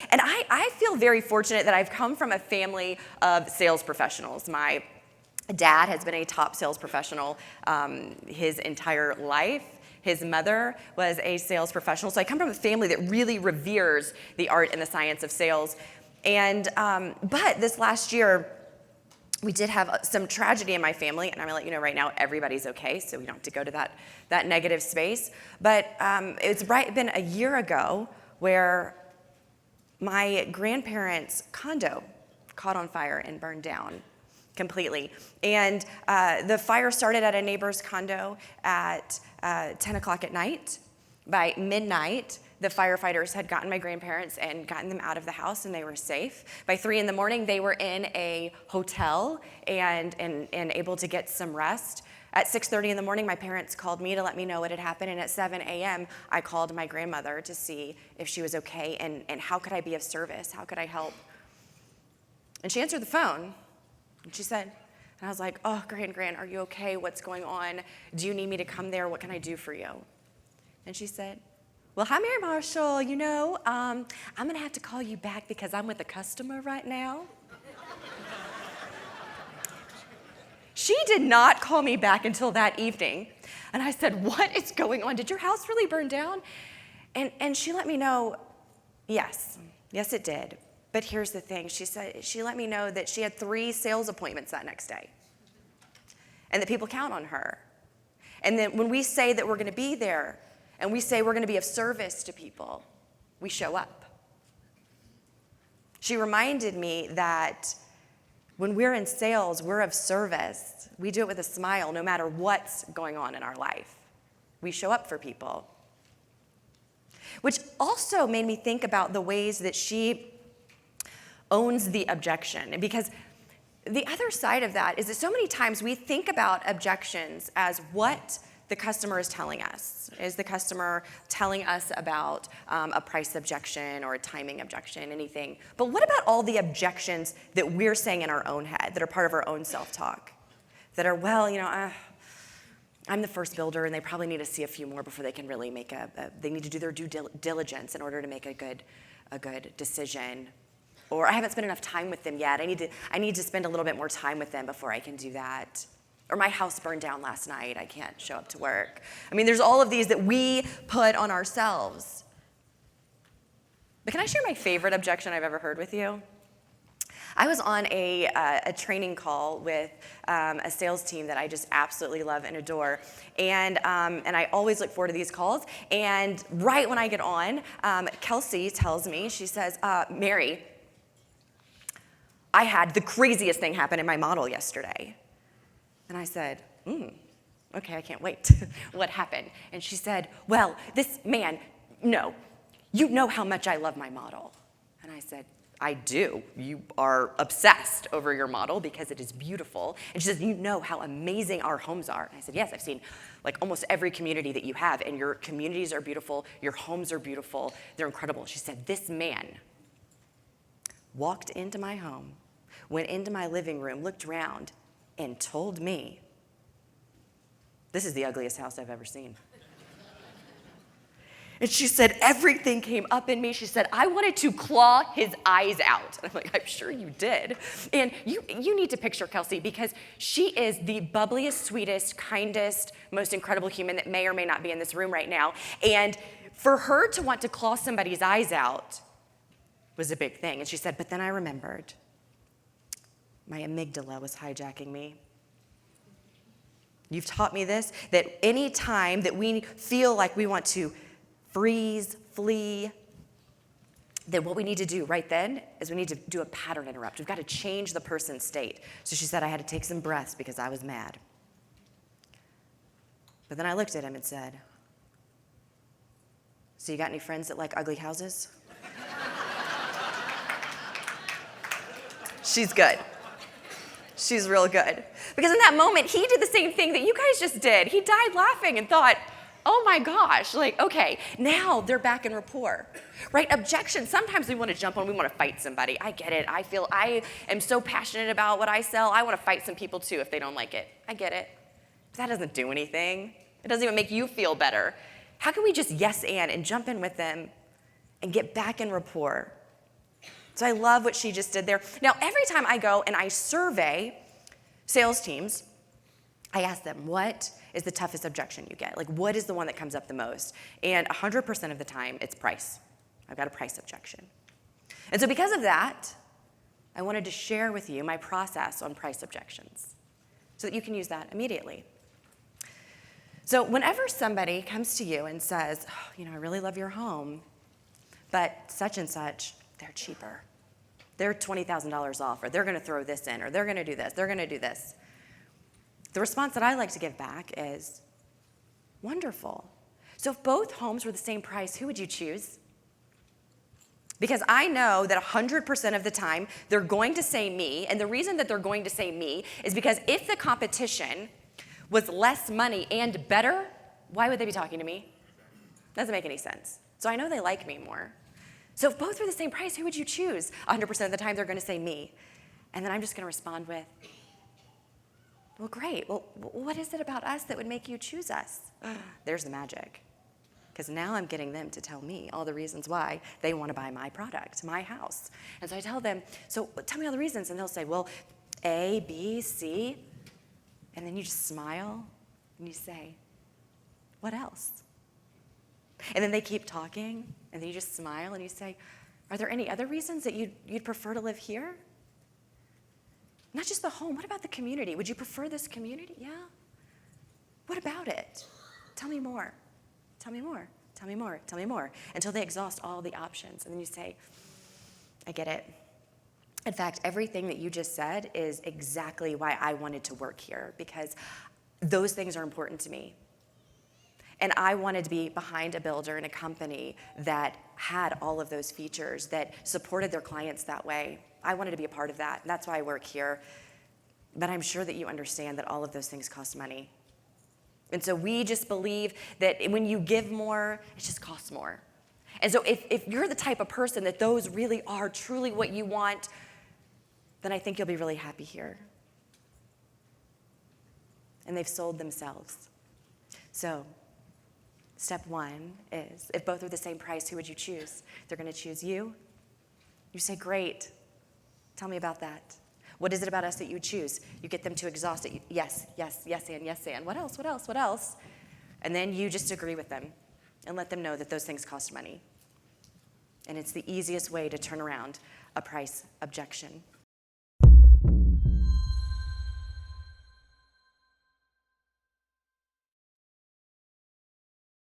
And I feel very fortunate that I've come from a family of sales professionals. My dad has been a top sales professional his entire life. His mother was a sales professional. So I come from a family that really reveres the art and the science of sales. And but this last year, we did have some tragedy in my family, and I'm gonna let you know right now, everybody's okay, so we don't have to go to that negative space. But it's been a year ago where my grandparents' condo caught on fire and burned down completely. And the fire started at a neighbor's condo at 10 o'clock at night. By midnight, the firefighters had gotten my grandparents and gotten them out of the house, and they were safe. By 3 in the morning, they were in a hotel and able to get some rest. At 6:30 in the morning, my parents called me to let me know what had happened, and at 7 a.m., I called my grandmother to see if she was okay and how could I be of service, how could I help. And she answered the phone, and she said, and I was like, oh, Gran, are you okay? What's going on? Do you need me to come there? What can I do for you? And she said, well, hi, Mary Marshall, you know, I'm gonna have to call you back because I'm with a customer right now. She did not call me back until that evening. And I said, what is going on? Did your house really burn down? And she let me know, yes, it did. But here's the thing. She let me know that she had 3 sales appointments that next day. And that people count on her. And that when we say that we're gonna be there, and we say we're gonna be of service to people, we show up. She reminded me that when we're in sales, we're of service. We do it with a smile no matter what's going on in our life. We show up for people. Which also made me think about the ways that she owns the objection. Because the other side of that is that so many times we think about objections as what the customer is telling us. Is the customer telling us about a price objection or a timing objection, anything? But what about all the objections that we're saying in our own head, that are part of our own self-talk? That are, well, you know, I'm the first builder and they probably need to see a few more before they can really make they need to do their due diligence in order to make a good decision. Or I haven't spent enough time with them yet. I need to spend a little bit more time with them before I can do that. Or my house burned down last night, I can't show up to work. I mean, there's all of these that we put on ourselves. But can I share my favorite objection I've ever heard with you? I was on a training call with a sales team that I just absolutely love and adore. And I always look forward to these calls. And right when I get on, Kelsey tells me, she says, Mary, I had the craziest thing happen in my model yesterday. And I said, okay, I can't wait. What happened? And she said, well, this man, no, you know how much I love my model. And I said, I do. You are obsessed over your model because it is beautiful. And she says, you know how amazing our homes are. And I said, yes, I've seen like almost every community that you have, and your communities are beautiful, your homes are beautiful, they're incredible. She said, this man walked into my home, went into my living room, looked around, and told me, this is the ugliest house I've ever seen. And she said, everything came up in me. She said, I wanted to claw his eyes out. And I'm like, I'm sure you did. And you need to picture Kelsey, because she is the bubbliest, sweetest, kindest, most incredible human that may or may not be in this room right now. And for her to want to claw somebody's eyes out was a big thing. And she said, but then I remembered my amygdala was hijacking me. You've taught me this, that any time that we feel like we want to freeze, flee, then what we need to do right then is we need to do a pattern interrupt. We've got to change the person's state. So she said I had to take some breaths because I was mad. But then I looked at him and said, so you got any friends that like ugly houses? She's good. She's real good. Because in that moment, he did the same thing that you guys just did. He died laughing and thought, oh my gosh, like, okay, now they're back in rapport, right? Objections, sometimes we want to jump on, we want to fight somebody. I get it. I am so passionate about what I sell. I want to fight some people too if they don't like it. I get it. But that doesn't do anything. It doesn't even make you feel better. How can we just yes and jump in with them and get back in rapport? So I love what she just did there. Now, every time I go and I survey sales teams, I ask them, what is the toughest objection you get? Like, what is the one that comes up the most? And 100% of the time, it's price. I've got a price objection. And so because of that, I wanted to share with you my process on price objections so that you can use that immediately. So whenever somebody comes to you and says, I really love your home, but such and such, they're cheaper. They're $20,000 off, or they're going to throw this in, or they're going to do this, they're going to do this. The response that I like to give back is, wonderful. So if both homes were the same price, who would you choose? Because I know that 100% of the time, they're going to say me, and the reason that they're going to say me is because if the competition was less money and better, why would they be talking to me? Doesn't make any sense. So I know they like me more. So if both were the same price, who would you choose? 100% of the time, they're going to say me. And then I'm just going to respond with, well, great. Well, what is it about us that would make you choose us? There's the magic. Because now I'm getting them to tell me all the reasons why they want to buy my product, my house. And so I tell them, so tell me all the reasons. And they'll say, well, A, B, C. And then you just smile and you say, what else? And then they keep talking, and then you just smile and you say, are there any other reasons that you'd prefer to live here? Not just the home, what about the community? Would you prefer this community? Yeah. What about it? Tell me more. Tell me more. Tell me more. Tell me more. Until they exhaust all the options. And then you say, I get it. In fact, everything that you just said is exactly why I wanted to work here, because those things are important to me. And I wanted to be behind a builder in a company that had all of those features, that supported their clients that way. I wanted to be a part of that, and that's why I work here. But I'm sure that you understand that all of those things cost money. And so we just believe that when you give more, it just costs more. And so if you're the type of person that those really are truly what you want, then I think you'll be really happy here. And they've sold themselves. So step one is, if both are the same price, who would you choose? They're going to choose you. You say, great. Tell me about that. What is it about us that you would choose? You get them to exhaust it. Yes, yes, yes, and yes, and. What else, what else, what else? And then you just agree with them and let them know that those things cost money. And it's the easiest way to turn around a price objection.